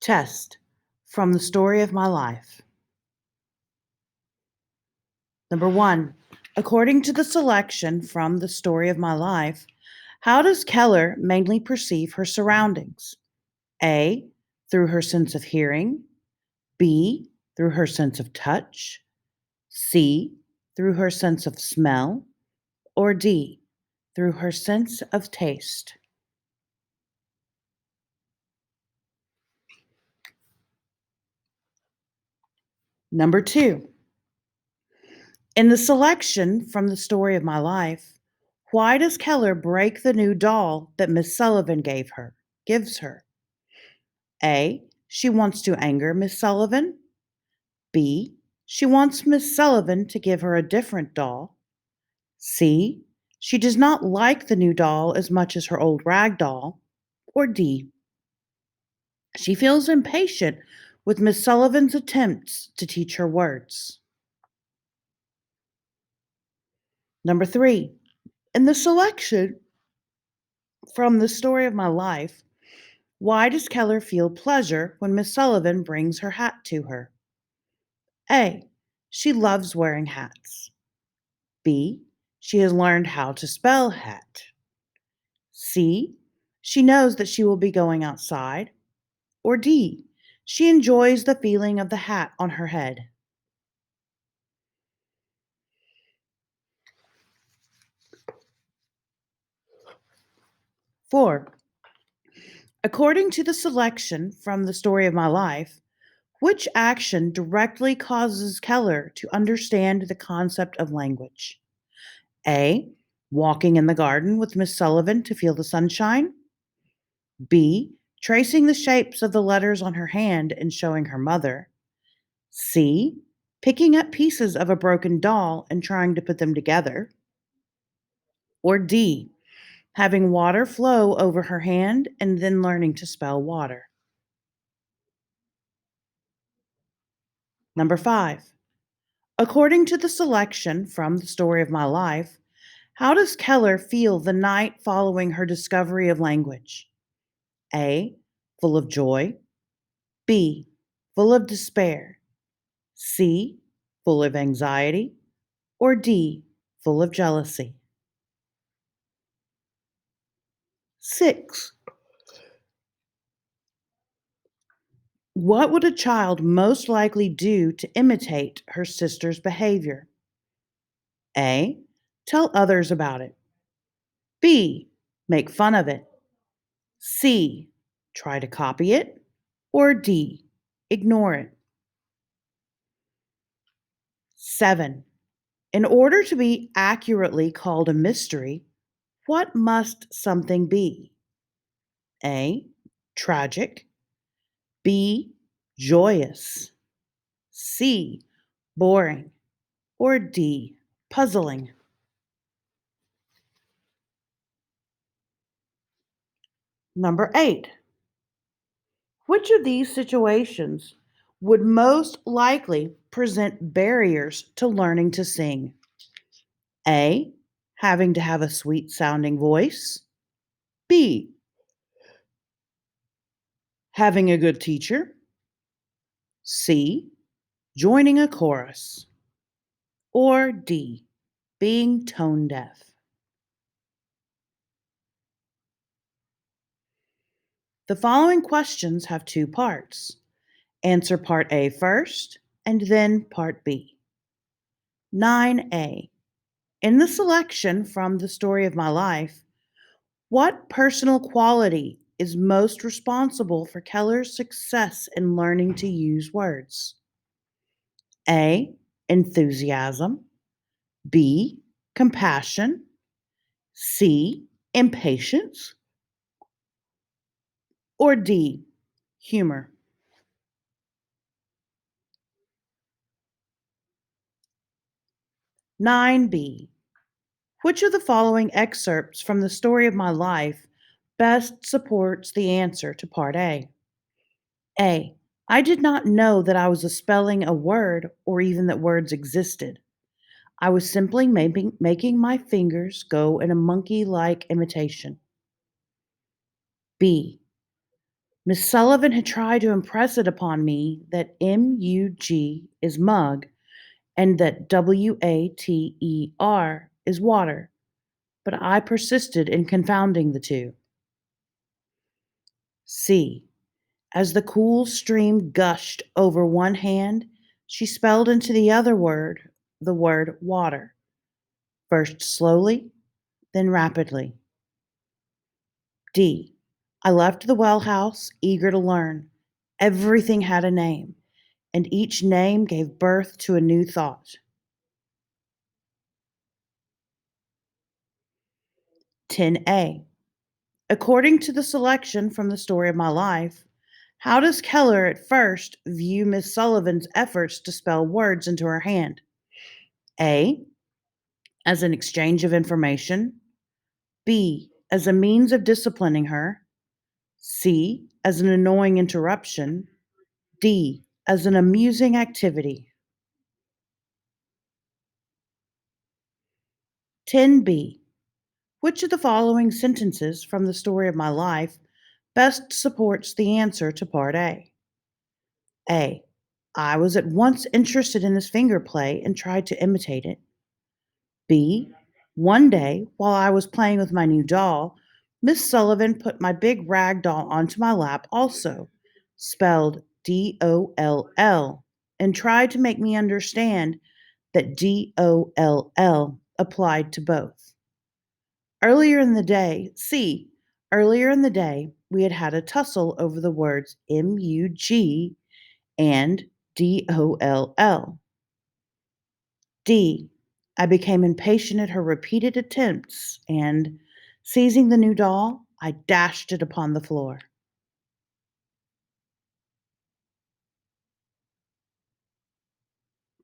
Test from the story of my life. Number one, according to the selection from the story of my life, how does Keller mainly perceive her surroundings? A, through her sense of hearing, B, through her sense of touch, C, through her sense of smell, or D, through her sense of taste. Number two, in the selection from the story of my life, why does Keller break the new doll that Miss Sullivan gives her? A, she wants to anger Miss Sullivan. B, she wants Miss Sullivan to give her a different doll. C, she does not like the new doll as much as her old rag doll. Or D, she feels impatient with Miss Sullivan's attempts to teach her words. Number three, in the selection from the story of my life, why does Keller feel pleasure when Miss Sullivan brings her hat to her? A, she loves wearing hats. B, she has learned how to spell hat. C, she knows that she will be going outside. Or D, she enjoys the feeling of the hat on her head. Four, according to the selection from the story of my life, which action directly causes Keller to understand the concept of language? A, walking in the garden with Miss Sullivan to feel the sunshine. B, tracing the shapes of the letters on her hand and showing her mother. C, picking up pieces of a broken doll and trying to put them together. Or D, having water flow over her hand and then learning to spell water. Number five, according to the selection from the story of my life, how does Keller feel the night following her discovery of language? A, full of joy. B, full of despair. C, full of anxiety. Or D, full of jealousy. 6. What would a child most likely do to imitate her sister's behavior? A, tell others about it. B, make fun of it. C, try to copy it. Or D, ignore it. 7. In order to be accurately called a mystery, what must something be? A, tragic. B, joyous. C, boring. Or D, puzzling. Number 8. Which of these situations would most likely present barriers to learning to sing? A, having to have a sweet sounding voice. B, having a good teacher. C, joining a chorus. Or D, being tone deaf. The following questions have two parts. Answer part A first, and then part B. 9A. In the selection from the story of my life, what personal quality is most responsible for Keller's success in learning to use words? A, enthusiasm. B, compassion. C, impatience. Or D, humor. 9B. Which of the following excerpts from the story of my life best supports the answer to part A? A, I did not know that I was spelling a word or even that words existed. I was simply making my fingers go in a monkey like imitation. B, Miss Sullivan had tried to impress it upon me that MUG is mug and that WATER is water, but I persisted in confounding the two. C. As the cool stream gushed over one hand, she spelled into the other word the word water, first slowly, then rapidly. D. I left the well house, eager to learn. Everything had a name, and each name gave birth to a new thought. 10A. According to the selection from the story of my life, how does Keller at first view Miss Sullivan's efforts to spell words into her hand? A. As an exchange of information. B. As a means of disciplining her. C. As an annoying interruption. D. As an amusing activity. 10B. Which of the following sentences from the story of my life best supports the answer to part A? A. I was at once interested in this finger play and tried to imitate it. B. One day, while I was playing with my new doll, Miss Sullivan put my big rag doll onto my lap also, spelled DOLL, and tried to make me understand that DOLL applied to both. Earlier in the day, we had had a tussle over the words MUG and DOLL. D. I became impatient at her repeated attempts and, seizing the new doll, I dashed it upon the floor.